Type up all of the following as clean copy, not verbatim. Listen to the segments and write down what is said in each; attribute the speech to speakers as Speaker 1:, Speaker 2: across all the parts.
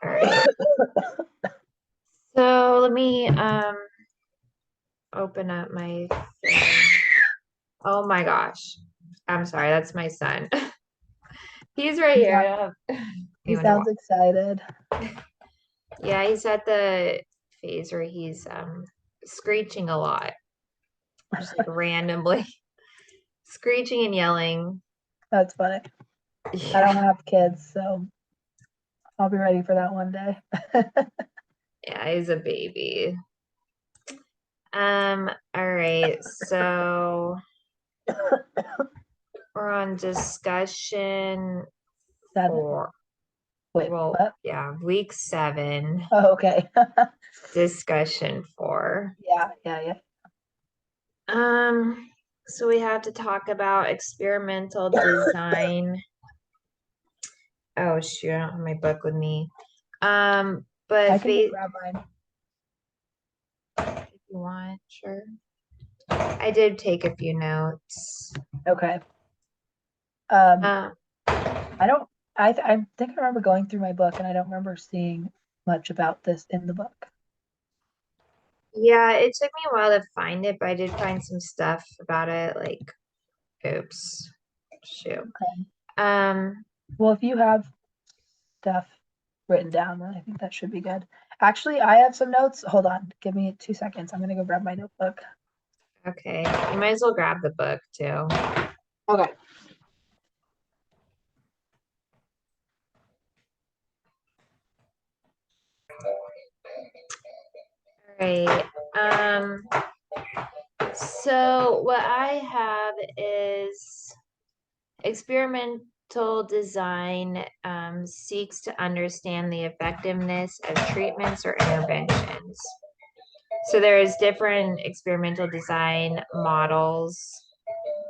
Speaker 1: All right. So let me open up my thing. Oh my gosh. I'm sorry, that's my son. He's right here. I don't have
Speaker 2: He
Speaker 1: anyone to
Speaker 2: sounds
Speaker 1: watch.
Speaker 2: excited.
Speaker 1: Yeah, he's at the phase where he's screeching a lot. Just like randomly screeching and yelling.
Speaker 2: That's funny. I
Speaker 1: Yeah.
Speaker 2: don't have kids, so I'll be ready for that one day.
Speaker 1: Yeah, he's a baby. All right, so we're on discussion
Speaker 2: Seven.
Speaker 1: for,
Speaker 2: Wait,
Speaker 1: well,
Speaker 2: what?
Speaker 1: yeah, week 7,
Speaker 2: Oh, okay.
Speaker 1: discussion 4.
Speaker 2: Yeah.
Speaker 1: Um, so we have to talk about experimental design. Oh shoot, I don't have my book with me.
Speaker 2: I
Speaker 1: But
Speaker 2: can go grab mine.
Speaker 1: if you want, sure. I did take a few notes.
Speaker 2: Okay.
Speaker 1: Uh,
Speaker 2: I don't. I think I remember going through my book, and I don't remember seeing much about this in the book.
Speaker 1: yeah, it took me a while to find it, but I did find some stuff about it, like, oops, shoot.
Speaker 2: Okay.
Speaker 1: Um,
Speaker 2: Well, if you have stuff written down, then I think that should be good. Actually, I have some notes. Hold on. Give me 2 seconds. I'm gonna go grab my notebook.
Speaker 1: okay, you might as well grab the book too.
Speaker 2: Okay.
Speaker 1: All right. So what I have is experimental design seeks to understand the effectiveness of treatments or interventions. So there's different experimental design models.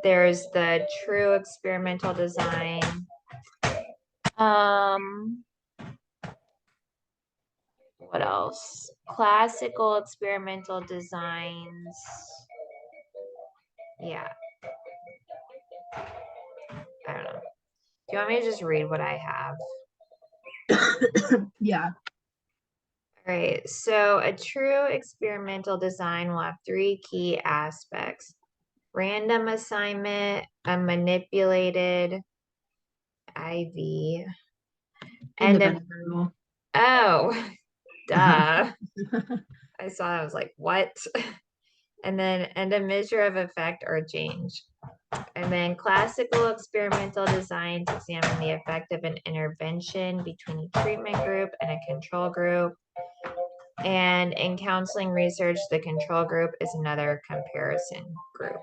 Speaker 1: There's the true experimental design. Um, what else? Classical experimental designs. Yeah, I don't know. Do you want me to just read what I have?
Speaker 2: Yeah.
Speaker 1: All right, so a true experimental design will have 3 key aspects: random assignment, a manipulated IV, and a,
Speaker 2: Independent variable.
Speaker 1: oh, duh. I saw that, I was like, what? And a measure of effect or change. And then classical experimental designs examine the effect of an intervention between a treatment group and a control group. And in counseling research, the control group is another comparison group.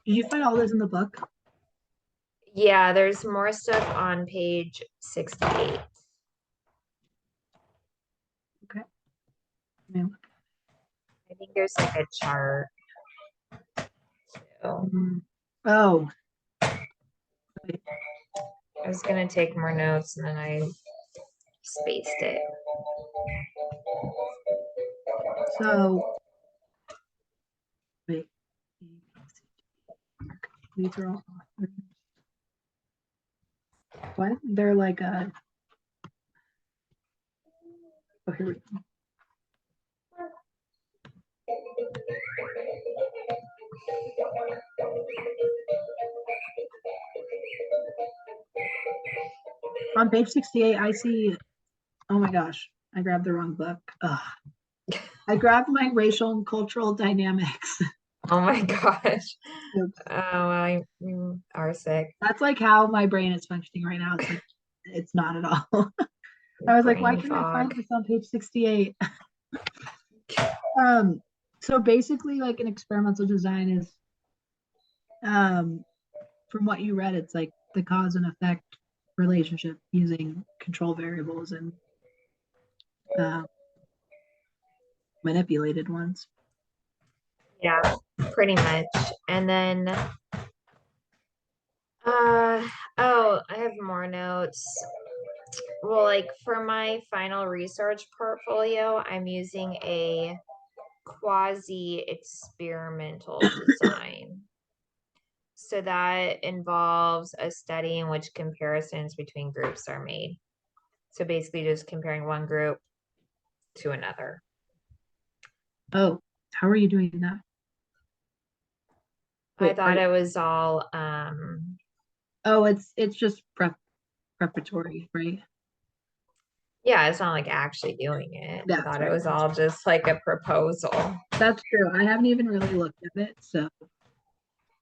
Speaker 2: Did you find all this in the book?
Speaker 1: Yeah, there's more stuff on page 68.
Speaker 2: Okay. Let me look.
Speaker 1: I think there's like a chart too.
Speaker 2: Oh, wait.
Speaker 1: I was gonna take more notes and then I spaced it.
Speaker 2: So, wait. These are all. What? They're like a. Oh, here we go. On page 68, I see. Oh my gosh, I grabbed the wrong book. Ugh. I grabbed my racial and cultural dynamics.
Speaker 1: Oh my gosh.
Speaker 2: Oops.
Speaker 1: Oh, well, you are sick.
Speaker 2: That's like how my brain is functioning right now. It's like it's not at all. I was like, why
Speaker 1: Brain
Speaker 2: can't I find
Speaker 1: fog.
Speaker 2: this on page 68? So basically, like an experimental design is, from what you read, it's like the cause and effect relationship using control variables and uh, manipulated ones.
Speaker 1: Yeah, pretty much. And then, oh, I have more notes. Well, like for my final research portfolio, I'm using a quasi experimental design. So that involves a study in which comparisons between groups are made. So basically just comparing one group to another.
Speaker 2: Oh, how are you doing that?
Speaker 1: I
Speaker 2: Wait,
Speaker 1: thought it was all
Speaker 2: oh, it's just preparatory, right?
Speaker 1: yeah, it's not like actually doing it. I
Speaker 2: That's
Speaker 1: thought it
Speaker 2: right.
Speaker 1: was all just like a proposal.
Speaker 2: That's true. I haven't even really looked at it, so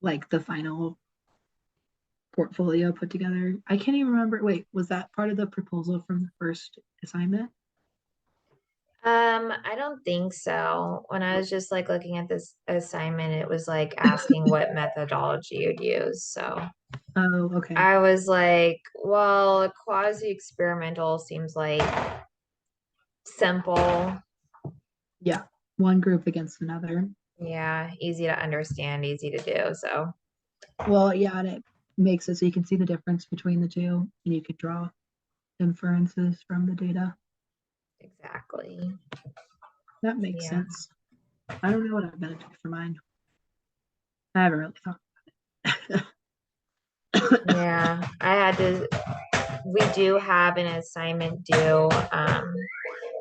Speaker 2: like the final portfolio put together. I can't even remember. Wait, was that part of the proposal from the first assignment?
Speaker 1: I don't think so. When I was just like looking at this assignment, it was like asking what methodology you'd use. So
Speaker 2: Oh, okay.
Speaker 1: I was like, well, quasi-experimental seems like simple.
Speaker 2: Yeah. One group against another.
Speaker 1: Yeah, easy to understand, easy to do. So
Speaker 2: Well, yeah, and it makes it so you can see the difference between the two and you can draw inferences from the data.
Speaker 1: exactly.
Speaker 2: That makes
Speaker 1: Yeah.
Speaker 2: sense. I don't know what I'm gonna do for mine. I haven't really thought about it.
Speaker 1: Yeah. I had to, we do have an assignment due.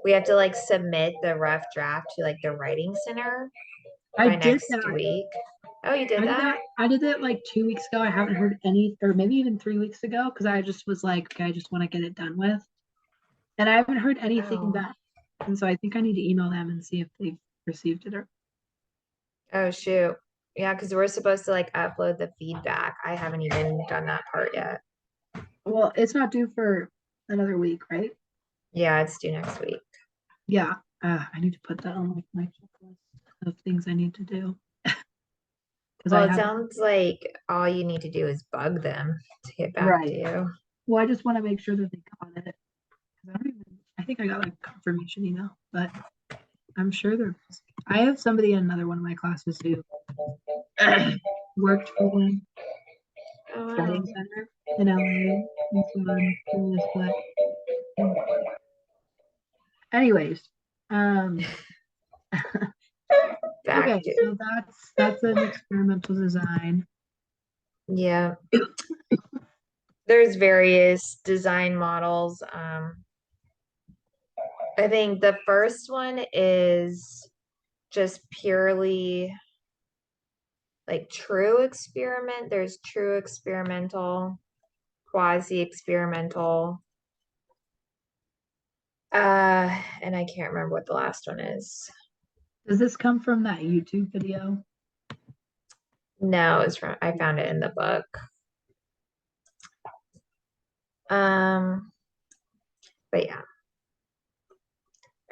Speaker 1: We have to like submit the rough draft to like the writing center
Speaker 2: I
Speaker 1: by
Speaker 2: did
Speaker 1: next
Speaker 2: that.
Speaker 1: week. Oh, you did
Speaker 2: I did
Speaker 1: that?
Speaker 2: that. I did that like 2 weeks ago. I haven't heard any, or maybe even 3 weeks ago, because I just was like, okay, I just want to get it done with. And I haven't heard anything
Speaker 1: Oh.
Speaker 2: back. And so I think I need to email them and see if they've received it or
Speaker 1: Oh shoot. Yeah, because we're supposed to like upload the feedback. I haven't even done that part yet.
Speaker 2: well, it's not due for another week, right?
Speaker 1: Yeah, it's due next week.
Speaker 2: Yeah. I need to put that on like my checklist of things I need to do. Because I
Speaker 1: Well, it
Speaker 2: have
Speaker 1: sounds like all you need to do is bug them to get back to
Speaker 2: right.
Speaker 1: you.
Speaker 2: Well, I just want to make sure that they got it. 'Cause I don't even I think I got like a confirmation email, but I'm sure they're I have somebody in another one of my classes who worked for them
Speaker 1: Oh wow.
Speaker 2: writing center in LA. And so I'm curious what. Anyways, um,
Speaker 1: Back
Speaker 2: okay,
Speaker 1: to
Speaker 2: so that's an experimental design.
Speaker 1: yeah. There's various design models. I think the first one is just purely like true experiment. There's true experimental, quasi experimental. And I can't remember what the last one is.
Speaker 2: Does this come from that YouTube video?
Speaker 1: No, it's from I found it in the book. Um, but yeah.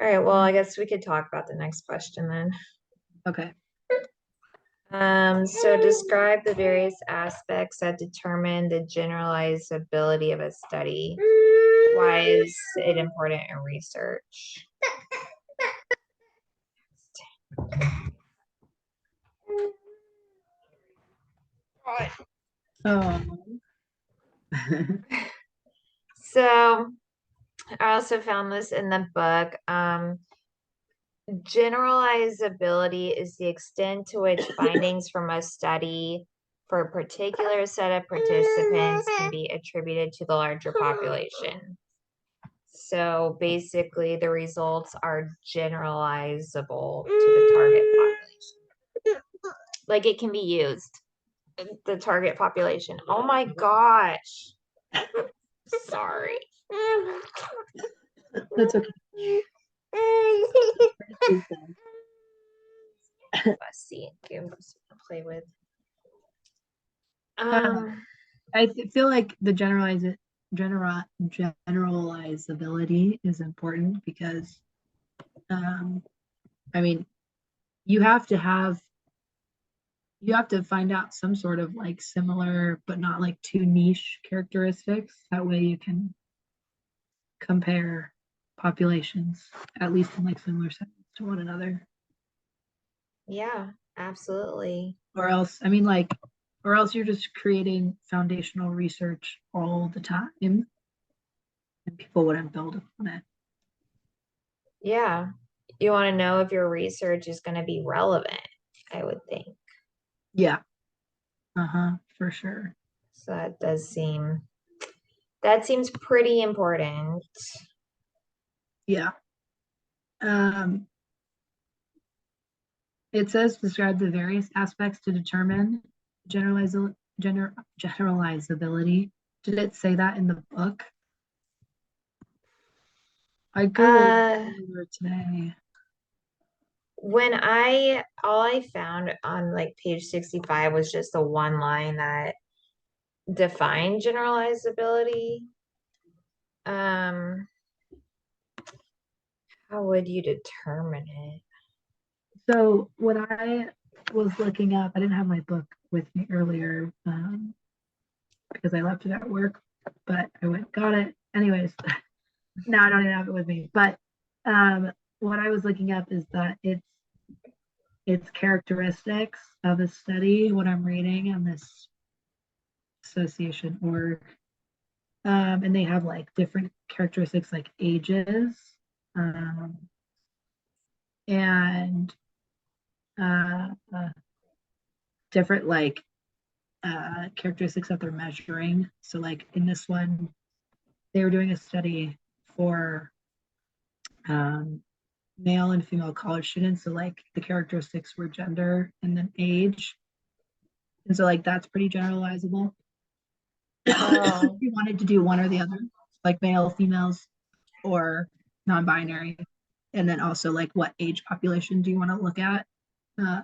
Speaker 1: All right, well, I guess we could talk about the next question then.
Speaker 2: Okay.
Speaker 1: So describe the various aspects that determine the generalizability of a study. Why is it important in research?
Speaker 2: Um,
Speaker 1: So I also found this in the book. Generalizability is the extent to which findings from a study for a particular set of participants can be attributed to the larger population. So basically, the results are generalizable to the target population. Like it can be used, the target population. Oh my gosh. Sorry.
Speaker 2: that's okay.
Speaker 1: Fussy. Give him something to play with.
Speaker 2: Uh,
Speaker 1: Um,
Speaker 2: feel like the generalizability is important because, um, I mean, you have to have you have to find out some sort of like similar but not like too niche characteristics. That way you can compare populations, at least in like similar settings to one another.
Speaker 1: yeah, absolutely.
Speaker 2: Or else, I mean, like, or else you're just creating foundational research all the time and people wouldn't build upon it.
Speaker 1: Yeah. You want to know if your research is going to be relevant, I would think.
Speaker 2: Yeah. Uh-huh, for sure.
Speaker 1: So that That seems pretty important.
Speaker 2: Yeah. Um, it says describe the various aspects to determine generalize, generalizability. Did it say that in the book? I Googled it
Speaker 1: Uh,
Speaker 2: earlier today.
Speaker 1: when all I found on like page 65 was just the one line that defined generalizability. Um, how would you determine it?
Speaker 2: So when I was looking up, I didn't have my book with me earlier because I left it at work, but I went got it. Anyways, now I don't even have it with me. But what I was looking up is that it's characteristics of a study, what I'm reading on this association org. And they have like different characteristics like ages um, and uh, uh, different like characteristics that they're measuring. So like in this one, they were doing a study for um, male and female college students. So like the characteristics were gender and then age. And so like that's pretty generalizable. If
Speaker 1: Oh,
Speaker 2: you wanted to do one or the other, like male, females, or non-binary, and then also like what age population do you want to look at, uh,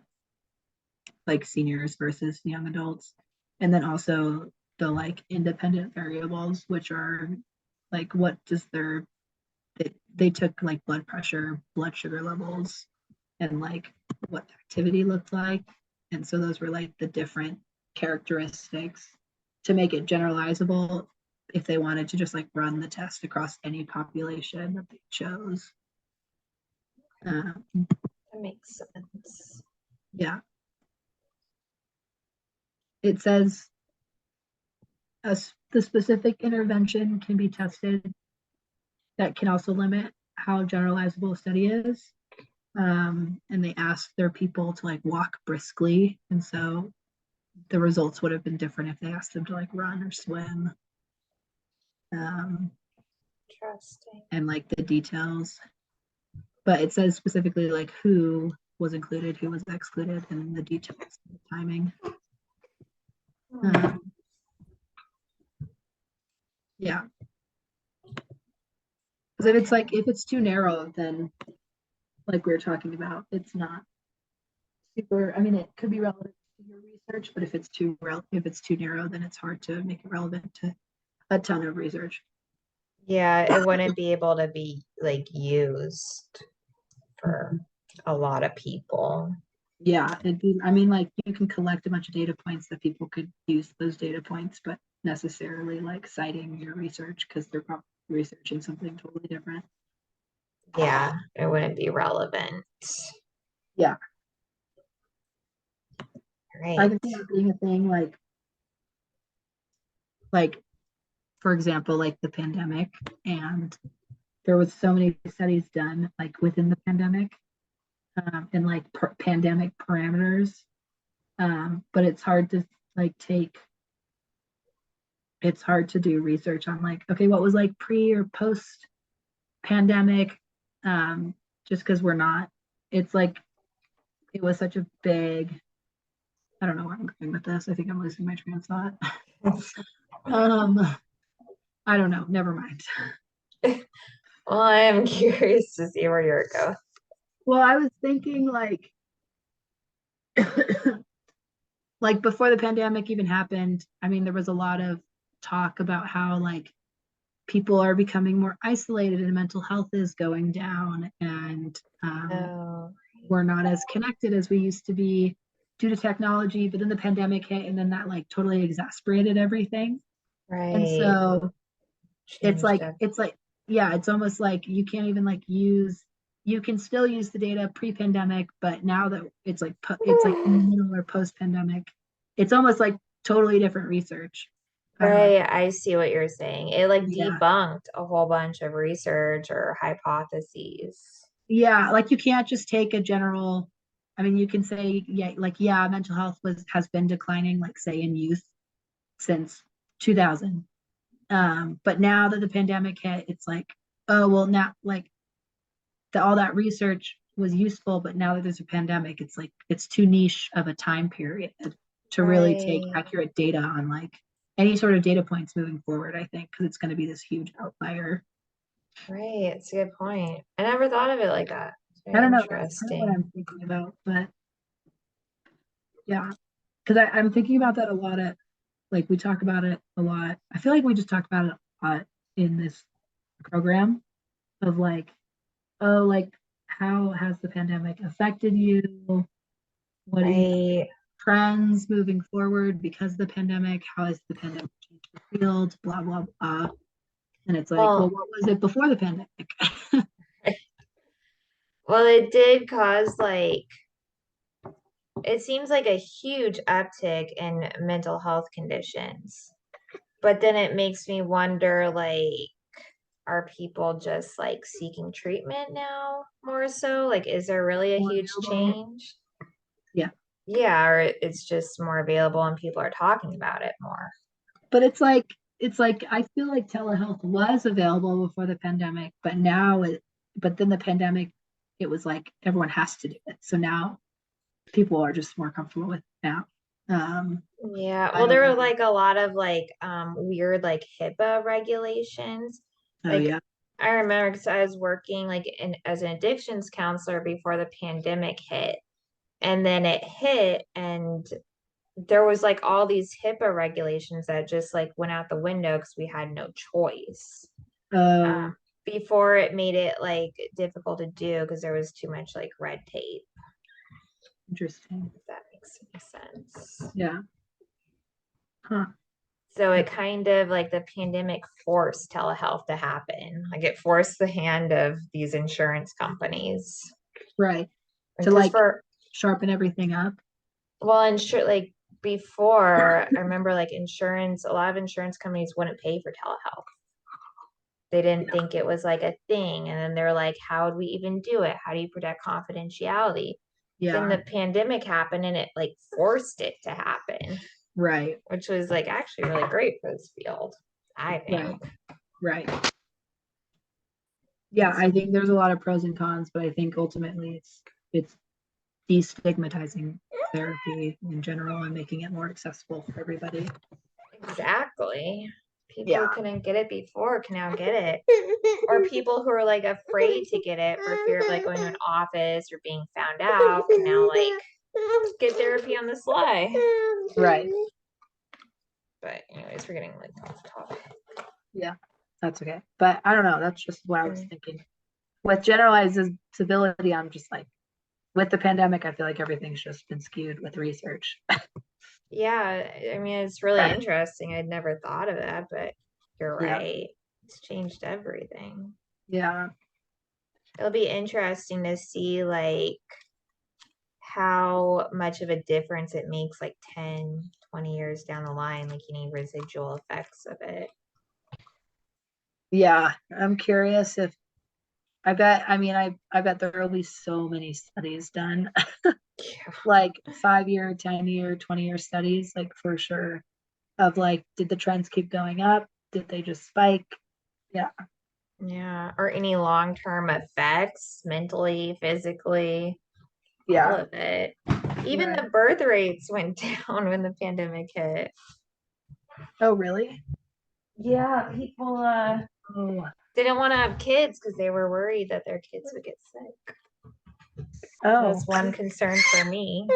Speaker 2: like seniors versus young adults, and then also the like independent variables, which are like what does they took like blood pressure, blood sugar levels, and like what activity looked like. And so those were like the different characteristics to make it generalizable if they wanted to just like run the test across any population that they chose. Um,
Speaker 1: that makes sense.
Speaker 2: yeah, it says the specific intervention can be tested that can also limit how generalizable a study is. And they ask their people to like walk briskly. And so the results would have been different if they asked them to like run or swim. Um,
Speaker 1: Interesting.
Speaker 2: and like the details. But it says specifically like who was included, who was excluded, and the details, the timing.
Speaker 1: Hmm.
Speaker 2: Um, yeah, because if it's
Speaker 1: Okay.
Speaker 2: like if it's too narrow, then like we were talking about, it's not super. I mean, it could be relevant to your research, but if it's too narrow, then it's hard to make it relevant to a ton of research.
Speaker 1: Yeah, it wouldn't be able to be like used for
Speaker 2: Mhm.
Speaker 1: a lot of people.
Speaker 2: Yeah, it'd be. I mean, like you can collect a bunch of data points that people could use those data points, but necessarily like citing your research because they're probably researching something totally different.
Speaker 1: Yeah, it wouldn't be relevant.
Speaker 2: Yeah, I
Speaker 1: Right.
Speaker 2: can see that being a thing. Like for example, like the pandemic, and there was so many studies done like within the pandemic and like pandemic parameters. But it's hard to like take it's hard to do research on like okay what was like pre or post pandemic just because we're not it's like it was such a big I don't know where I'm going with this. I think I'm losing my train of thought. um I don't know, never mind.
Speaker 1: Well, I am curious to see where you're going.
Speaker 2: Well, I was thinking like before the pandemic even happened, I mean there was a lot of talk about how like people are becoming more isolated and mental health is going down and
Speaker 1: Oh,
Speaker 2: we're not as connected as we used to be due to technology. But then the pandemic hit, and then that like totally exasperated everything. And
Speaker 1: right.
Speaker 2: so
Speaker 1: Changed up.
Speaker 2: it's like yeah, it's almost like you can't even like use you can still use the data pre-pandemic, but now that it's like it's like in the middle or post-pandemic, it's almost like totally different research.
Speaker 1: Right, I see what you're saying. It like
Speaker 2: Yeah,
Speaker 1: debunked a whole bunch of research or hypotheses.
Speaker 2: yeah, like you can't just take a general. I mean, you can say yeah, like yeah, mental health was has been declining, like say in youth since 2000. But now that the pandemic hit, it's like, oh, well, now like all that research was useful, but now that there's a pandemic, it's like it's too niche of a time period to really take
Speaker 1: Right.
Speaker 2: accurate data on like any sort of data points moving forward, I think, because it's going to be this huge outlier.
Speaker 1: Right. It's a good point. I never thought of it like that. It's
Speaker 2: I
Speaker 1: very
Speaker 2: don't know, that's kind of what I'm
Speaker 1: interesting.
Speaker 2: thinking about, but yeah, because I'm thinking about that a lot at like we talk about it a lot. I feel like we just talk about it a lot in this program of like, oh, like how has the pandemic affected you? What do you
Speaker 1: Right.
Speaker 2: trends moving forward because of the pandemic? How has the pandemic changed the field? Blah blah blah. And it's like, well,
Speaker 1: Well,
Speaker 2: what was it before the pandemic?
Speaker 1: well, it did cause like it seems like a huge uptick in mental health conditions. But then it makes me wonder like are people just like seeking treatment now more so? Like is there really a
Speaker 2: More
Speaker 1: huge
Speaker 2: available.
Speaker 1: change?
Speaker 2: Yeah,
Speaker 1: Yeah, or it's just more available and people are talking about it more.
Speaker 2: but it's like I feel like telehealth was available before the pandemic, but now it but then the pandemic it was like everyone has to do it. So now people are just more comfortable with it now.
Speaker 1: Yeah,
Speaker 2: I
Speaker 1: well,
Speaker 2: don't
Speaker 1: there were
Speaker 2: know.
Speaker 1: like a lot of like weird like HIPAA regulations.
Speaker 2: Oh
Speaker 1: Like
Speaker 2: yeah.
Speaker 1: I remember because I was working like in as an addictions counselor before the pandemic hit, and then it hit, and there was like all these HIPAA regulations that just like went out the window because we had no choice.
Speaker 2: Oh,
Speaker 1: Um, before it made it like difficult to do because there was too much like red tape.
Speaker 2: interesting.
Speaker 1: If that makes any sense.
Speaker 2: Yeah. Huh.
Speaker 1: So it
Speaker 2: That's
Speaker 1: kind of like the pandemic forced telehealth to happen. Like it forced the hand of these insurance companies.
Speaker 2: right. To
Speaker 1: Because
Speaker 2: like
Speaker 1: for,
Speaker 2: sharpen everything up.
Speaker 1: well, insure like before, I remember like insurance, a lot of insurance companies wouldn't pay for telehealth. They didn't
Speaker 2: Yeah.
Speaker 1: think it was like a thing. And then they're like, how would we even do it? How do you protect confidentiality? Then
Speaker 2: Yeah.
Speaker 1: the pandemic happened and it like forced it to happen,
Speaker 2: Right.
Speaker 1: which was like actually really great for this field, I
Speaker 2: Right.
Speaker 1: think.
Speaker 2: Right. Yeah, I think there's a lot of pros and cons, but I think ultimately it's destigmatizing therapy in general and making it more accessible for everybody.
Speaker 1: Exactly. People who
Speaker 2: Yeah.
Speaker 1: couldn't get it before can now get it. Or people who are like afraid to get it for fear of like going to an office or being found out can now like get therapy on the sly.
Speaker 2: Right.
Speaker 1: But anyways, we're getting like off topic.
Speaker 2: Yeah. That's okay. But I don't know. That's just what I was
Speaker 1: Mm.
Speaker 2: thinking. With generalized disability, I'm just like, with the pandemic, I feel like everything's just been skewed with research.
Speaker 1: Yeah, I mean it's really interesting. I'd never thought of that, but you're
Speaker 2: Yeah.
Speaker 1: right. It's changed everything.
Speaker 2: Yeah.
Speaker 1: It'll be interesting to see like how much of a difference it makes like 10, 20 years down the line, like any residual effects of it.
Speaker 2: Yeah. I'm curious if I bet, I mean, I bet there will be so many studies done,
Speaker 1: Yeah.
Speaker 2: like 5 year, 10 year, 20 year studies, like for sure, of like, did the trends keep going up? Did they just spike? Yeah.
Speaker 1: Yeah. Or any long term effects mentally, physically, all
Speaker 2: Yeah.
Speaker 1: of it. Even
Speaker 2: Right.
Speaker 1: the birth rates went down when the pandemic hit.
Speaker 2: Oh, really?
Speaker 1: Yeah, people
Speaker 2: Oh,
Speaker 1: didn't want to have kids because they were worried that their kids would get sick. That
Speaker 2: oh,
Speaker 1: was one concern for me.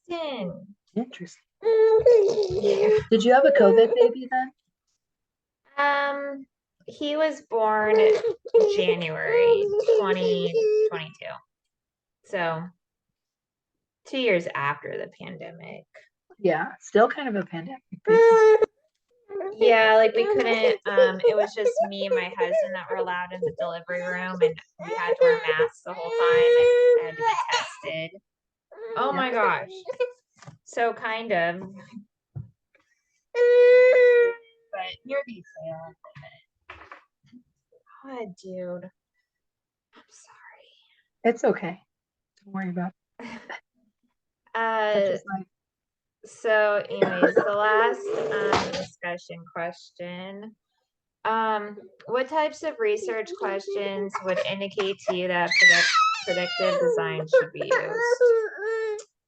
Speaker 1: Interesting.
Speaker 2: interesting.
Speaker 1: Yeah.
Speaker 2: Did you have a COVID baby then?
Speaker 1: Um, he was born January 2022. So 2 years after the pandemic.
Speaker 2: Yeah, still kind of a pandemic.
Speaker 1: Yeah, like we couldn't, it was just me and my husband that were allowed in the delivery room and we had to wear masks the whole time and had to be tested. Oh
Speaker 2: Yeah.
Speaker 1: my gosh. So kind of. But you're the sale. God, dude. I'm
Speaker 2: It's okay. Don't worry about it.
Speaker 1: sorry.
Speaker 2: That's just like,
Speaker 1: So anyways, the last discussion question. What types of research questions would indicate to you that predictive design should be used?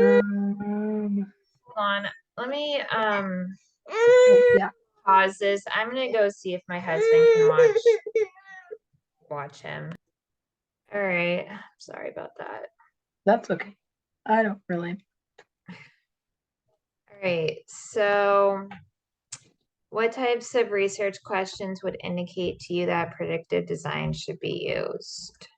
Speaker 1: Hold on. Let me
Speaker 2: Yeah,
Speaker 1: pause this. I'm gonna go see if my husband can watch him. All right. Sorry about that.
Speaker 2: that's okay. I don't really.
Speaker 1: All right. So what types of research questions would indicate to you that predictive design should be used?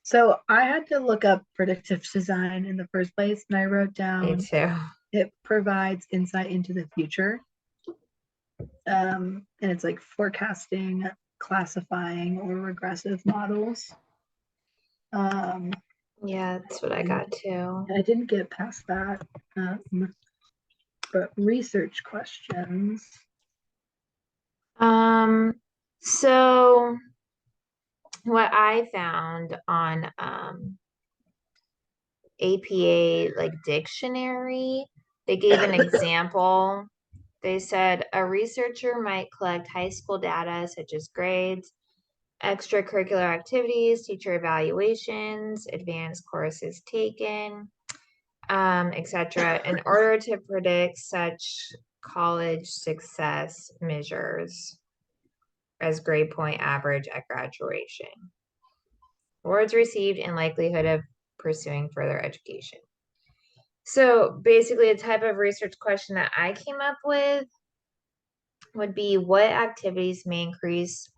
Speaker 2: So I had to look up predictive design in the first place, and I wrote
Speaker 1: Me
Speaker 2: down
Speaker 1: too.
Speaker 2: it provides insight into the future. And it's like forecasting, classifying, or regressive models. Um,
Speaker 1: Yeah, that's what I got too.
Speaker 2: and I didn't get past that. But research questions.
Speaker 1: So what I found on APA like dictionary, they gave an example. They said a researcher might collect high school data such as grades, extracurricular activities, teacher evaluations, advanced courses taken, etc., in order to predict such college success measures as grade point average at graduation, awards received, and likelihood of pursuing further education. So basically, a type of research question that I came up with would be what activities may increase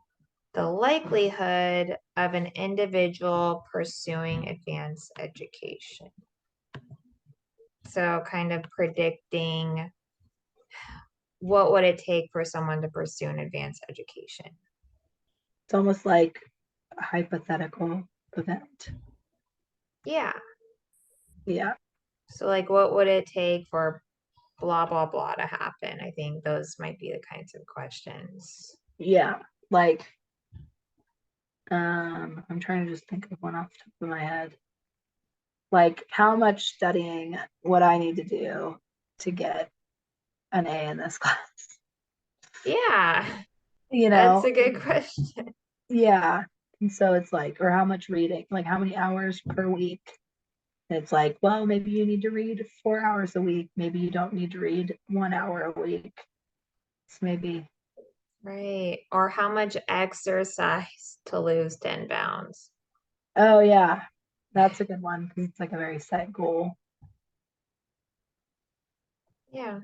Speaker 1: the likelihood of an individual pursuing advanced education. So kind of predicting what would it take for someone to pursue an advanced education.
Speaker 2: It's almost like a hypothetical event.
Speaker 1: Yeah.
Speaker 2: Yeah.
Speaker 1: So like what would it take for blah blah blah to happen? I think those might be the kinds of questions.
Speaker 2: Yeah. Like, I'm trying to just think of one off the top of my head. Like, how much studying would I need to do to get an A in this class?
Speaker 1: Yeah,
Speaker 2: You
Speaker 1: that's
Speaker 2: know?
Speaker 1: a good question.
Speaker 2: Yeah. And so it's like, or how much reading, like how many hours per week? And it's like, well, maybe you need to read 4 hours a week. Maybe you don't need to read 1 hour a week. It's maybe,
Speaker 1: Right. Or how much exercise to lose 10 pounds.
Speaker 2: oh, yeah, that's a good one because it's like a very set goal.
Speaker 1: Yeah.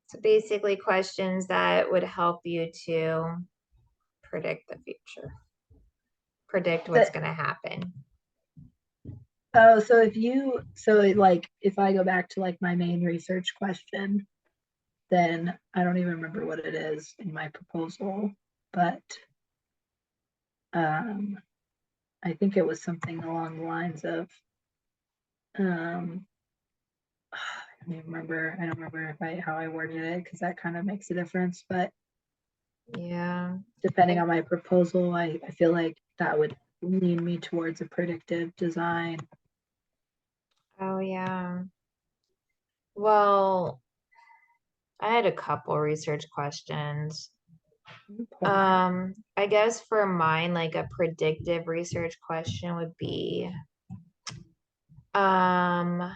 Speaker 1: So basically questions that would help you to predict the future, predict what's
Speaker 2: But,
Speaker 1: going to happen.
Speaker 2: oh, so like, if I go back to like my main research question, then I don't even remember what it is in my proposal, but um, I think it was something along the lines of, um, I don't even remember. I don't remember if how I worded it because that kind of makes a difference. But
Speaker 1: Yeah.
Speaker 2: depending on my proposal, I feel like that would lean me towards a predictive design.
Speaker 1: Oh, yeah. Well, I had a couple research questions. I guess for mine, like a predictive research question would be, um,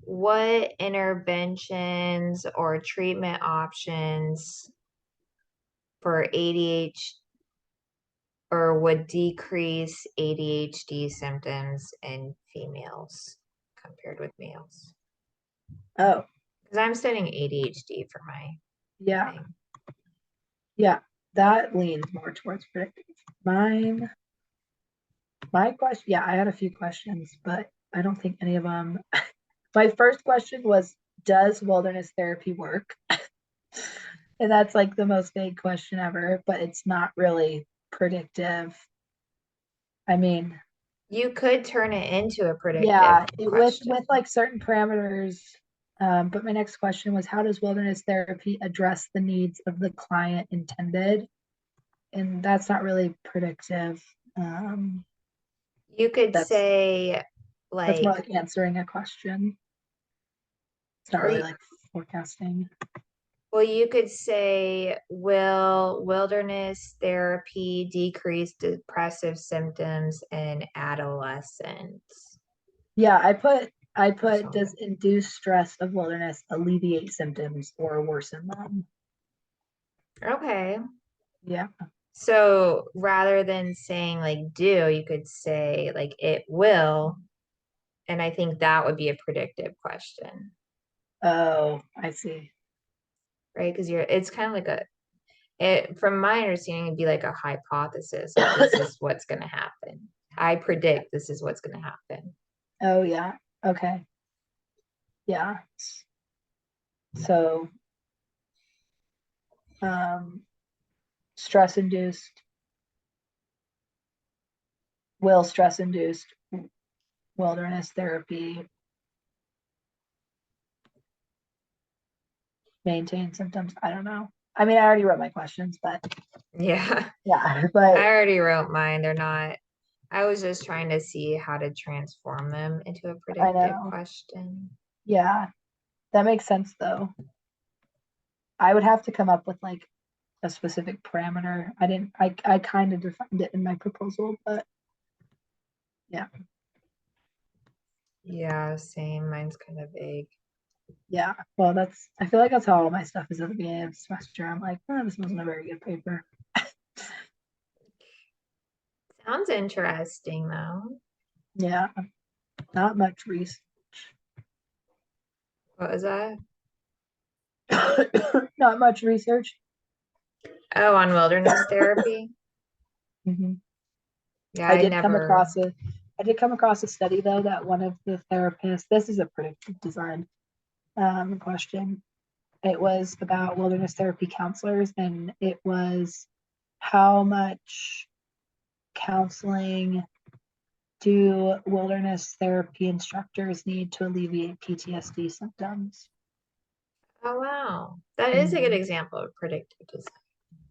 Speaker 1: what interventions or treatment options for ADHD or would decrease ADHD symptoms in females compared with males?
Speaker 2: Oh,
Speaker 1: Because I'm studying ADHD for my
Speaker 2: yeah,
Speaker 1: thing.
Speaker 2: yeah, that leans more towards predictive. Mine, my question, yeah, I had a few questions, but I don't think any of them. My first question was, does wilderness therapy work? And that's like the most vague question ever, but it's not really predictive. I mean,
Speaker 1: You could turn it into a predictive
Speaker 2: yeah, with
Speaker 1: question.
Speaker 2: like certain parameters. But my next question was, how does wilderness therapy address the needs of the client intended? And that's not really predictive.
Speaker 1: You could
Speaker 2: That's
Speaker 1: say
Speaker 2: That's more
Speaker 1: Like,
Speaker 2: like answering a question. It's not
Speaker 1: or
Speaker 2: really
Speaker 1: you,
Speaker 2: like forecasting.
Speaker 1: well, you could say, will wilderness therapy decrease depressive symptoms in adolescents
Speaker 2: Yeah, I
Speaker 1: or
Speaker 2: put
Speaker 1: something?
Speaker 2: does induced stress of wilderness alleviate symptoms or worsen them?
Speaker 1: Okay.
Speaker 2: Yeah.
Speaker 1: So rather than saying like do, you could say like it will. And I think that would be a predictive question,
Speaker 2: Oh, I see.
Speaker 1: right? Because it's kind of like from my understanding, it'd be like a hypothesis, like this is what's going to happen. I predict this is what's going to happen.
Speaker 2: Oh yeah. Okay. Yeah. So um stress induced, will stress induced wilderness therapy maintain symptoms? I don't know. I mean, I already wrote my questions, but
Speaker 1: Yeah,
Speaker 2: yeah,
Speaker 1: I
Speaker 2: but
Speaker 1: already wrote mine. They're not, I was just trying to see how to transform them into a
Speaker 2: I
Speaker 1: predictive
Speaker 2: know.
Speaker 1: question.
Speaker 2: Yeah, that makes sense though. I would have to come up with like a specific parameter. I didn't, I kind of defined it in my proposal, but yeah,
Speaker 1: Yeah, same. Mine's kind of vague.
Speaker 2: yeah. Well, I feel like that's how all my stuff is at the beginning of the semester. I'm like, oh, this wasn't a very good paper.
Speaker 1: Sounds interesting though.
Speaker 2: Yeah, not much research.
Speaker 1: What was that?
Speaker 2: Not much research.
Speaker 1: Oh, on wilderness therapy?
Speaker 2: Mhm.
Speaker 1: Yeah,
Speaker 2: I
Speaker 1: I
Speaker 2: did come
Speaker 1: never.
Speaker 2: across a I did come across a study though that one of the therapists, this is a predictive design question. It was about wilderness therapy counselors, and it was how much counseling do wilderness therapy instructors need to alleviate PTSD symptoms?
Speaker 1: Oh, wow. That is a good
Speaker 2: Mhm.
Speaker 1: example of predictive design.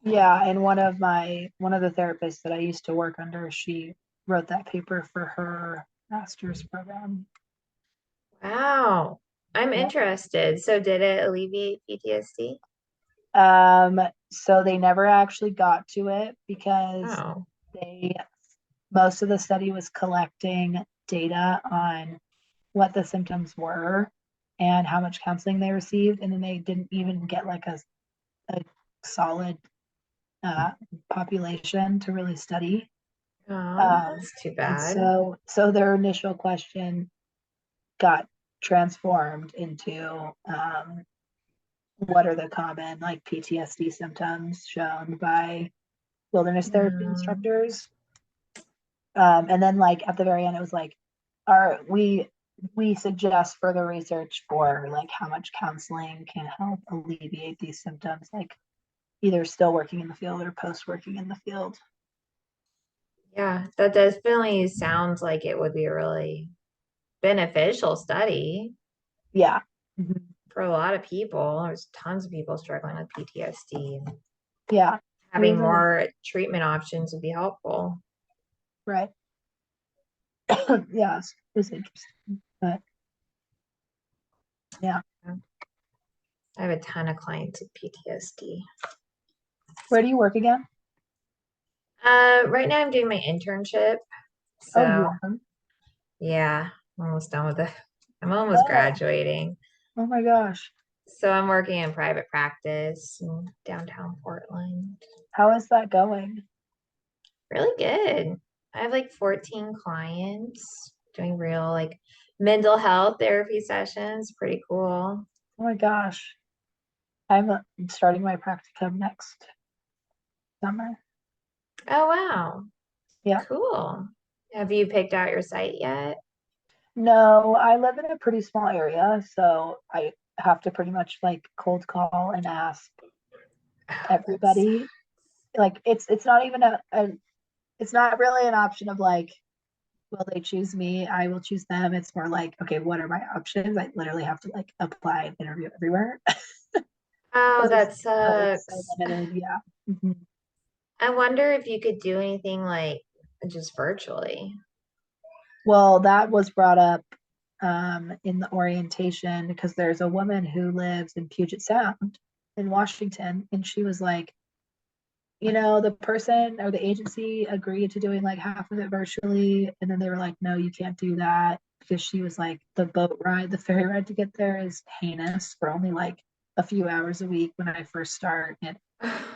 Speaker 2: Yeah, and one of the therapists that I used to work under, she wrote that paper for her master's program.
Speaker 1: Wow. I'm
Speaker 2: Yeah.
Speaker 1: interested. So did it alleviate PTSD?
Speaker 2: Um, so they never actually got to it because
Speaker 1: Oh,
Speaker 2: they most of the study was collecting data on what the symptoms were and how much counseling they received, and then they didn't even get like a solid uh, population to really study.
Speaker 1: oh,
Speaker 2: Um,
Speaker 1: that's too
Speaker 2: and
Speaker 1: bad.
Speaker 2: so their initial question got transformed into what are the common like PTSD symptoms shown by wilderness therapy
Speaker 1: Um,
Speaker 2: instructors. And then like at the very end, it was like, our we suggest further research for like how much counseling can help alleviate these symptoms, like either still working in the field or post working in the field.
Speaker 1: yeah, that definitely sounds like it would be a really beneficial study
Speaker 2: Yeah. Mhm.
Speaker 1: for a lot of people. There's tons of people struggling with PTSD. And
Speaker 2: Yeah. It
Speaker 1: having
Speaker 2: was a
Speaker 1: more treatment options would be helpful.
Speaker 2: right. Yeah, it was interesting. But yeah.
Speaker 1: I have a ton of clients with PTSD.
Speaker 2: Where do you work again?
Speaker 1: Right now I'm doing my internship.
Speaker 2: Oh, you
Speaker 1: So
Speaker 2: are.
Speaker 1: yeah, I'm almost done with it. I'm almost
Speaker 2: Oh,
Speaker 1: graduating.
Speaker 2: oh my gosh.
Speaker 1: So I'm working in private practice in downtown Portland.
Speaker 2: How is that going?
Speaker 1: Really good. I have like 14 clients doing real like mental health therapy sessions. Pretty cool.
Speaker 2: Oh my gosh. I'm starting my practicum next summer.
Speaker 1: Oh wow.
Speaker 2: Yeah.
Speaker 1: Cool. Have you picked out your site yet?
Speaker 2: No, I live in a pretty small area, so I have to pretty much like cold call and ask
Speaker 1: Oh, that's
Speaker 2: everybody. Like it's not even it's not really an option of like, will they choose me? I will choose them. It's more like, okay, what are my options? I literally have to like apply and interview everywhere
Speaker 1: oh,
Speaker 2: because
Speaker 1: that
Speaker 2: it's so
Speaker 1: sucks.
Speaker 2: limited. Yeah. Mhm.
Speaker 1: I wonder if you could do anything like just virtually.
Speaker 2: Well, that was brought up in the orientation because there's a woman who lives in Puget Sound in Washington, and she was like, the person or the agency agreed to doing like half of it virtually, and then they were like, no, you can't do that because she was like, the boat ride, the ferry ride to get there is heinous for only like a few hours a week when I first start, and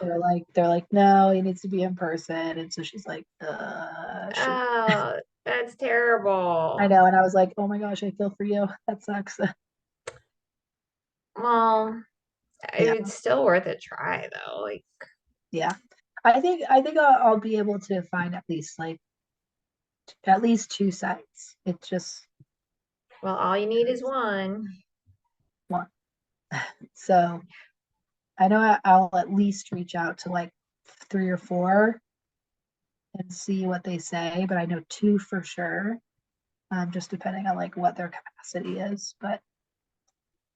Speaker 2: they're like, no, it needs to be in person, and so she's like, sure.
Speaker 1: Oh, that's
Speaker 2: I
Speaker 1: terrible.
Speaker 2: know, and I was like, oh my gosh, I feel for you. That sucks.
Speaker 1: Well,
Speaker 2: Yeah,
Speaker 1: it's still worth a try though. Like,
Speaker 2: yeah. I think I'll be able to find at least two sites. It's just
Speaker 1: well, all you need is one.
Speaker 2: one. So I know I'll at least reach out to like three or four and see what they say, but I know two for sure. Just depending on like what their capacity is. But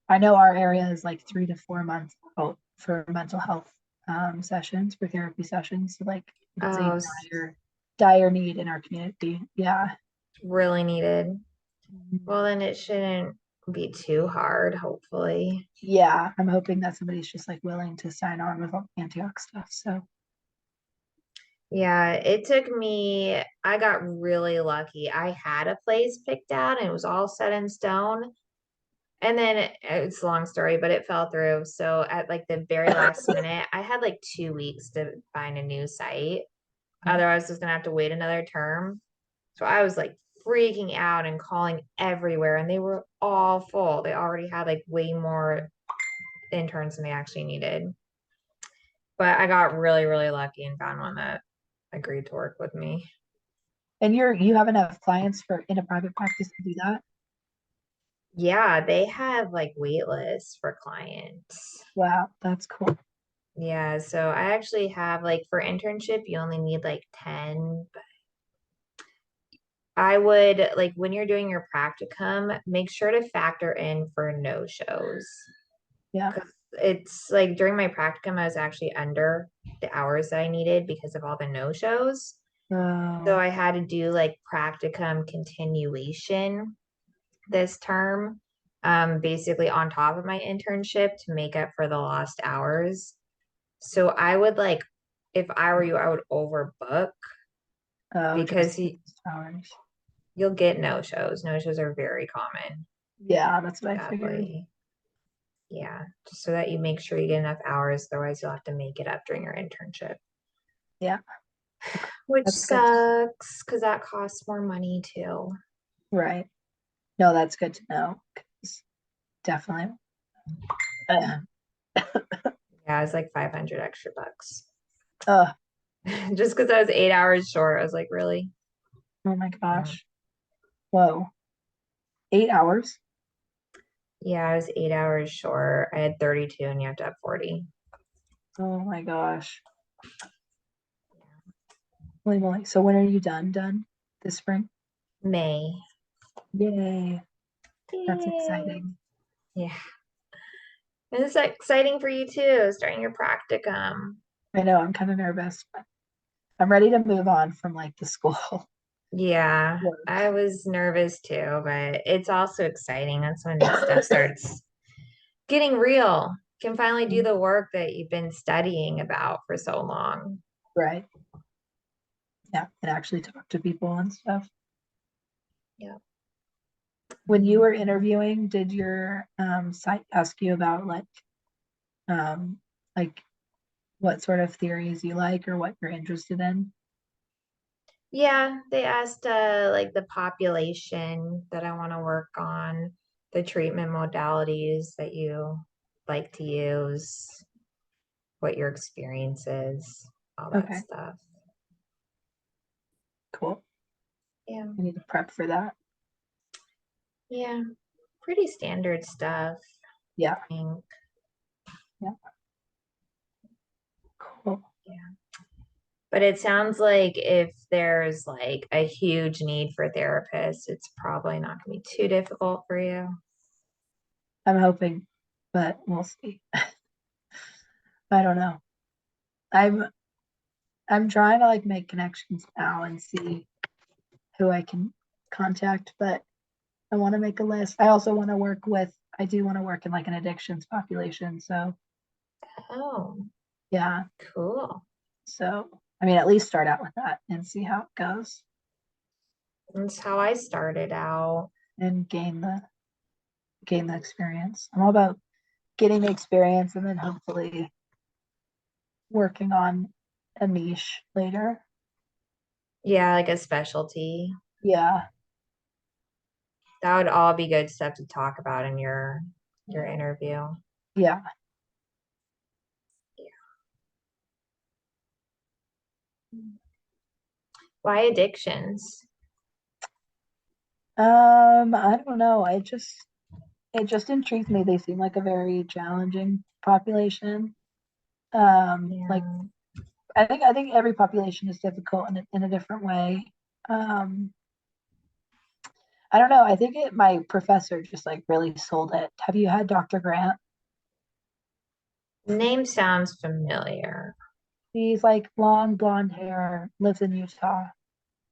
Speaker 2: I know our area is like 3 to 4 months out for mental health sessions, for therapy sessions. So like it's a
Speaker 1: Oh,
Speaker 2: dire need in our community. Yeah.
Speaker 1: really needed.
Speaker 2: Mhm.
Speaker 1: Well, then it shouldn't be too hard, hopefully.
Speaker 2: Yeah, I'm hoping that somebody's just like willing to sign on with all the Antioch stuff. So
Speaker 1: Yeah, it took me, I got really lucky. I had a place picked out and it was all set in stone. And then it's a long story, but it fell through. So at like the very last minute, I had like 2 weeks to find a new site.
Speaker 2: yeah.
Speaker 1: Otherwise, I was gonna have to wait another term. So I was like freaking out and calling everywhere, and they were all full. They already had like way more interns than they actually needed. But I got really, really lucky and found one that agreed to work with me.
Speaker 2: And you have enough clients for in a private practice to do that?
Speaker 1: Yeah, they have like wait lists for clients.
Speaker 2: Wow, that's cool.
Speaker 1: Yeah, so I actually have like for internship, you only need like 10. I would like when you're doing your practicum, make sure to factor in for no shows.
Speaker 2: Yeah.
Speaker 1: Because it's like during my practicum, I was actually under the hours that I needed because of all the no shows. So
Speaker 2: Oh,
Speaker 1: I had to do like practicum continuation this term, basically on top of my internship to make up for the lost hours. So I would like, if I were you, I would overbook
Speaker 2: oh, just
Speaker 1: because
Speaker 2: hours.
Speaker 1: you'll get no shows. No shows are very common,
Speaker 2: Yeah, that's what I figured.
Speaker 1: sadly. Yeah, just so that you make sure you get enough hours. Otherwise, you'll have to make it up during your internship,
Speaker 2: Yeah,
Speaker 1: which
Speaker 2: that's good.
Speaker 1: sucks because that costs more money too.
Speaker 2: Right. No, that's good to know. 'Cause definitely. Uh,
Speaker 1: Yeah, it's like 500 extra bucks.
Speaker 2: uh,
Speaker 1: Just because I was 8 hours short, I was like, really?
Speaker 2: oh my
Speaker 1: Yeah.
Speaker 2: gosh. Whoa. 8 hours?
Speaker 1: Yeah, I was 8 hours short. I had 32 and you have to have 40.
Speaker 2: Oh my gosh. Holy moly. So when are you done? This spring?
Speaker 1: May.
Speaker 2: Yay. That's
Speaker 1: Yay.
Speaker 2: exciting.
Speaker 1: Yeah. And it's exciting for you too, starting your practicum.
Speaker 2: I know I'm kind of nervous, but I'm ready to move on from like the school
Speaker 1: Yeah,
Speaker 2: work.
Speaker 1: I was nervous too, but it's also exciting. That's when stuff starts getting real. Can finally do the work that you've been studying about for so long.
Speaker 2: Right. Yeah. And actually talk to people and stuff.
Speaker 1: Yeah.
Speaker 2: When you were interviewing, did your site ask you about um like what sort of theories you like or what you're interested in?
Speaker 1: Yeah, they asked like the population that I want to work on, the treatment modalities that you like to use, what your experience is, all that
Speaker 2: Okay,
Speaker 1: stuff.
Speaker 2: cool.
Speaker 1: Yeah.
Speaker 2: I need to prep for that.
Speaker 1: Yeah. Pretty standard stuff,
Speaker 2: Yeah,
Speaker 1: I think.
Speaker 2: yeah, cool.
Speaker 1: Yeah. But it sounds like if there's like a huge need for therapists, it's probably not going to be too difficult for you.
Speaker 2: I'm hoping, but we'll see. I don't know. I'm I'm trying to like make connections now and see who I can contact, but I want to make a list. I also want to work with, I do want to work in like an addictions population. So
Speaker 1: Oh,
Speaker 2: yeah.
Speaker 1: cool.
Speaker 2: So, I mean, at least start out with that and see how it goes
Speaker 1: That's how I started out.
Speaker 2: and gain the experience. I'm all about getting the experience and then hopefully working on a niche later.
Speaker 1: Yeah, like a specialty.
Speaker 2: Yeah.
Speaker 1: That would all be good stuff to talk about in your interview.
Speaker 2: Yeah.
Speaker 1: Why addictions?
Speaker 2: I don't know. It just intrigues me. They seem like a very challenging population. Like
Speaker 1: Yeah.
Speaker 2: I think every population is difficult in a different way. Um, I don't know. I think my professor just like really sold it. Have you had Dr. Grant?
Speaker 1: Name sounds familiar.
Speaker 2: She's like long blonde hair, lives in Utah.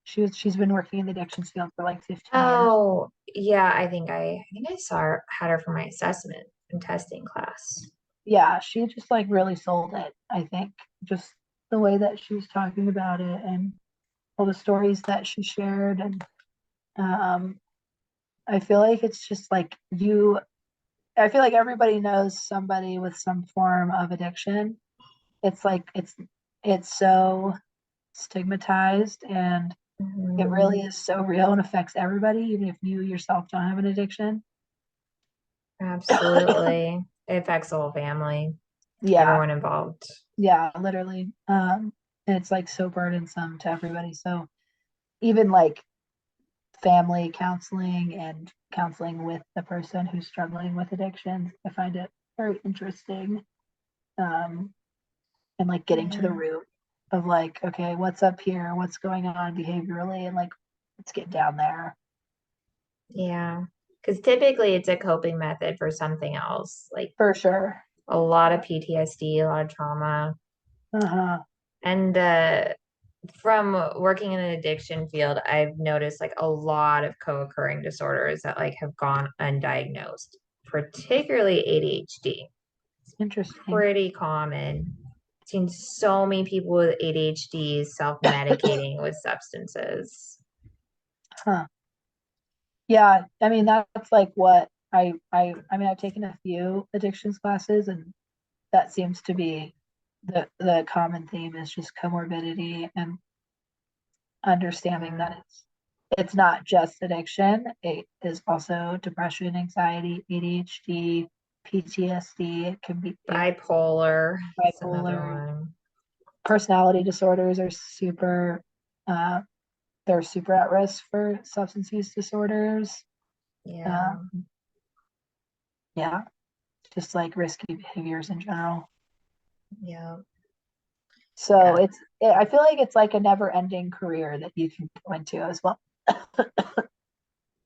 Speaker 2: She's been working in the addictions field for like 15 years.
Speaker 1: Oh, yeah, I think I saw her had her for my assessment and testing class.
Speaker 2: Yeah, she just like really sold it, I think. Just the way that she was talking about it and all the stories that she shared and um I feel like it's just like I feel like everybody knows somebody with some form of addiction. It's like it's so stigmatized and it
Speaker 1: Mhm.
Speaker 2: really is so real and affects everybody, even if you yourself don't have an addiction.
Speaker 1: Absolutely. It affects the whole family,
Speaker 2: Yeah,
Speaker 1: everyone involved.
Speaker 2: yeah, literally. And it's like so burdensome to everybody. So even like family counseling and counseling with the person who's struggling with addiction, I find it very interesting. Um, and like getting to the
Speaker 1: Yeah.
Speaker 2: root of like, okay, what's up here? What's going on behaviorally? And like, let's get down there.
Speaker 1: Yeah. Because typically it's a coping method for something else, like
Speaker 2: For sure.
Speaker 1: a lot of
Speaker 2: Yeah.
Speaker 1: PTSD, a lot of trauma.
Speaker 2: Uh-huh.
Speaker 1: And from working in an addiction field, I've noticed like a lot of co-occurring disorders that like have gone undiagnosed, particularly ADHD.
Speaker 2: Interesting.
Speaker 1: Pretty common. I've seen so many people with ADHD self-medicating with substances.
Speaker 2: Huh. Yeah. I mean, that's like what I mean, I've taken a few addictions classes and that seems to be the common theme is just comorbidity and understanding
Speaker 1: Yeah.
Speaker 2: that it's not just addiction. It is also depression, anxiety, ADHD, PTSD. It can be
Speaker 1: Bipolar is another
Speaker 2: bipolar.
Speaker 1: one.
Speaker 2: Personality disorders are uh, they're super at risk for substance use disorders.
Speaker 1: Yeah.
Speaker 2: Um, yeah, just like risky behaviors in general.
Speaker 1: Yeah.
Speaker 2: So
Speaker 1: Yeah.
Speaker 2: I feel like it's like a never ending career that you can go into as well.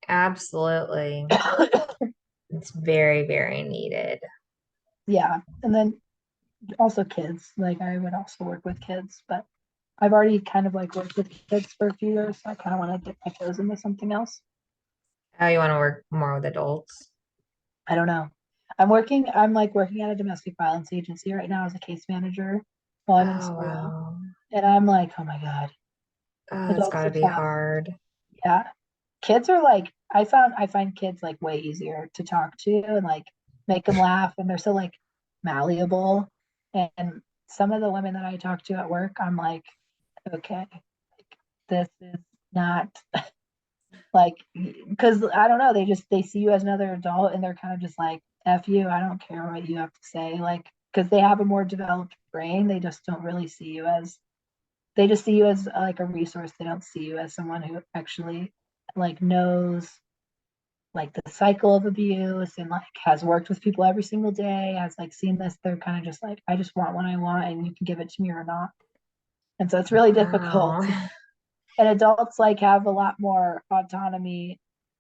Speaker 1: Absolutely. It's very, very needed.
Speaker 2: Yeah. And then also kids. Like I would also work with kids, but I've already kind of like worked with kids for a few years, so I kind of want to dip my toes into something else.
Speaker 1: How you want to work more with adults?
Speaker 2: I don't know. I'm like working at a domestic violence agency right now as a case manager while I'm in
Speaker 1: Oh,
Speaker 2: school.
Speaker 1: wow.
Speaker 2: And I'm like, oh my God,
Speaker 1: Oh, it's
Speaker 2: adults
Speaker 1: got to
Speaker 2: are
Speaker 1: be
Speaker 2: tough.
Speaker 1: hard.
Speaker 2: Yeah. Kids are like, I find kids like way easier to talk to and like make them laugh and they're so like malleable. And some of the women that I talk to at work, I'm like, okay, this is not like because I don't know, they see you as another adult and they're kind of just like, F you, I don't care what you have to say. Like, because they have a more developed brain, they just don't really see you as they just see you as like a resource. They don't see you as someone who actually like knows like the cycle of abuse and like has worked with people every single day, has like seen this. They're kind of just like, I just want what I want and you can give it to me or not. And so it's really difficult.
Speaker 1: Wow.
Speaker 2: And adults like have a lot more autonomy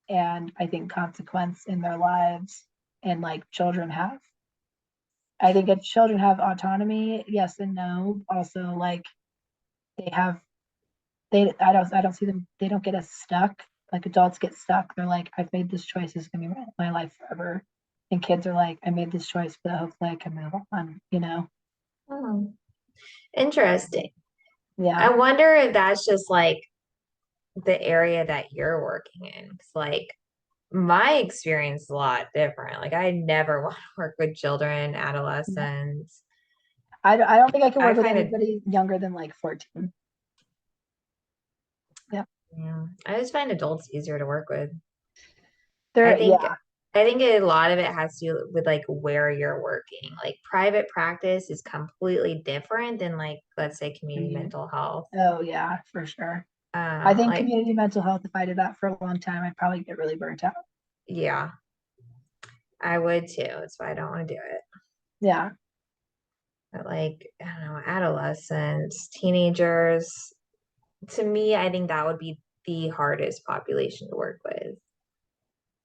Speaker 2: and I think consequence in their lives and like children have. I think if children have autonomy, yes and no. Also like they have I don't see them, they don't get as stuck Like adults get stuck. They're like, I've made this choice. It's gonna be my life forever. And kids are like, I made this choice, but hopefully I can move on, you know?
Speaker 1: Oh, interesting. I
Speaker 2: Yeah.
Speaker 1: wonder if that's just like the area that you're working in. 'Cause like my experience is a lot different. Like I never want to work with children,
Speaker 2: Yeah.
Speaker 1: adolescents.
Speaker 2: I don't think I can
Speaker 1: I
Speaker 2: work with
Speaker 1: find it,
Speaker 2: anybody younger than like 14. Yeah.
Speaker 1: yeah, I just find adults easier to work with. I
Speaker 2: They're,
Speaker 1: think
Speaker 2: yeah.
Speaker 1: I think a lot of it has to do with like where you're working. Like private practice is completely different than like let's say community
Speaker 2: Community.
Speaker 1: mental health.
Speaker 2: Oh, yeah, for sure. I think
Speaker 1: Like
Speaker 2: community mental health, if I did that for a long time, I'd probably get really burnt out.
Speaker 1: yeah, I would too. That's why I don't want to do it.
Speaker 2: Yeah.
Speaker 1: But like, I don't know, adolescents, teenagers, to me, I think that would be the hardest population to work with.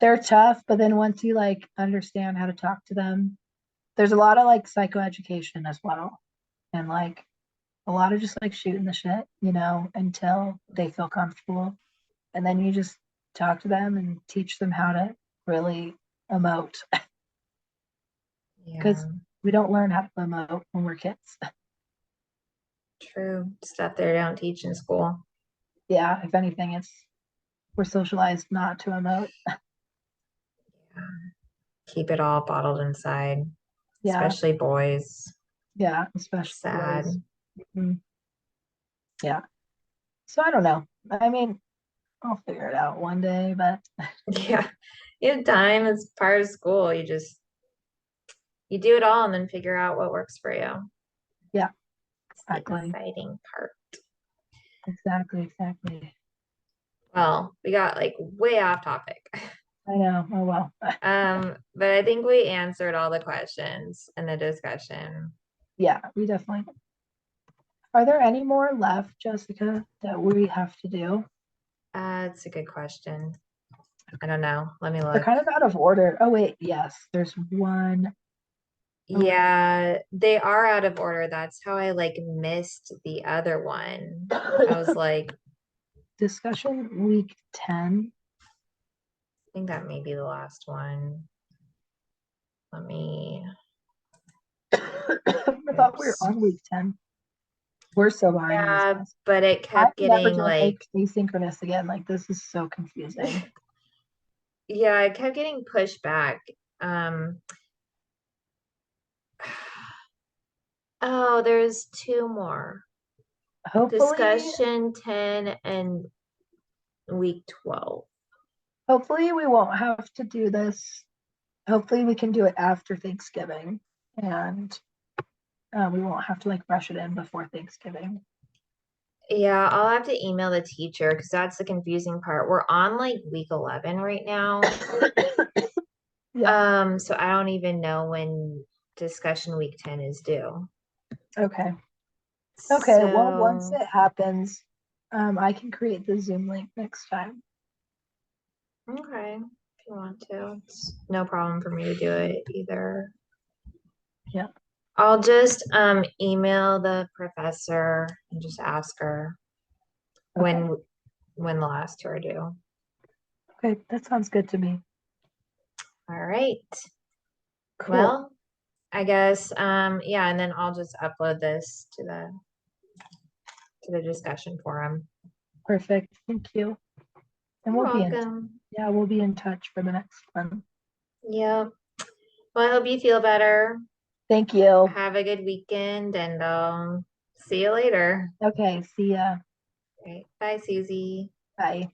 Speaker 2: They're tough, but then once you like understand how to talk to them, there's a lot of like psychoeducation as well. And like a lot of just like shooting the shit, until they feel comfortable. And then you just talk to them and teach them how to really emote
Speaker 1: Yeah,
Speaker 2: because we don't learn how to emote when we're kids.
Speaker 1: true. Stuff they don't teach in school.
Speaker 2: Yeah, if anything, we're socialized not to emote.
Speaker 1: Yeah. Keep it all bottled inside,
Speaker 2: Yeah,
Speaker 1: especially boys.
Speaker 2: yeah, especially
Speaker 1: Sad.
Speaker 2: boys. Mhm. Yeah. So I don't know. I mean, I'll figure it out one day, but
Speaker 1: Yeah. You have time as part of school. You do it all and then figure out what works for you.
Speaker 2: yeah,
Speaker 1: It's the
Speaker 2: exactly.
Speaker 1: exciting part.
Speaker 2: Exactly, exactly.
Speaker 1: Well, we got like way off topic.
Speaker 2: I know. Oh well.
Speaker 1: But I think we answered all the questions in the discussion.
Speaker 2: Yeah, we definitely. Are there any more left, Jessica, that we have to do?
Speaker 1: It's a good question. I don't know. Let me
Speaker 2: They're
Speaker 1: look.
Speaker 2: kind of out of order. Oh wait, yes, there's one. Oh wait.
Speaker 1: Yeah, they are out of order. That's how I like missed the other one. I was like, I
Speaker 2: Discussion week 10.
Speaker 1: think that may be the last one. Let me,
Speaker 2: I thought we were
Speaker 1: oops.
Speaker 2: on week 10. We're so behind on this
Speaker 1: Yeah,
Speaker 2: class.
Speaker 1: but it
Speaker 2: I'm
Speaker 1: kept
Speaker 2: never
Speaker 1: getting
Speaker 2: doing
Speaker 1: like,
Speaker 2: asynchronous again. Like this is so confusing.
Speaker 1: yeah, it kept getting pushed back. Um, oh, there's two more.
Speaker 2: Hopefully,
Speaker 1: Discussion 10 and week 12.
Speaker 2: hopefully we won't have to do this. Hopefully we can do it after Thanksgiving and we won't have to like rush it in before Thanksgiving.
Speaker 1: Yeah, I'll have to email the teacher because that's the confusing part. We're on like week 11 right now.
Speaker 2: Yeah.
Speaker 1: So I don't even know when discussion week 10 is due.
Speaker 2: Okay. Okay. Well, once
Speaker 1: So,
Speaker 2: it happens, I can create the Zoom link next time.
Speaker 1: okay, if you want to, it's no problem for me to do it either.
Speaker 2: Yeah.
Speaker 1: I'll just email the professor and just ask her
Speaker 2: Okay.
Speaker 1: when the last two are due.
Speaker 2: Okay. That sounds good to me.
Speaker 1: All right.
Speaker 2: Cool.
Speaker 1: Well, I guess yeah, and then I'll just upload this to the discussion forum.
Speaker 2: Perfect. Thank you. And
Speaker 1: You're welcome.
Speaker 2: we'll be in touch for the next one.
Speaker 1: Yeah. Well, I hope you feel better.
Speaker 2: Thank you.
Speaker 1: Have a good weekend and see you later.
Speaker 2: Okay. See ya.
Speaker 1: Okay. Bye, Susie.
Speaker 2: Bye.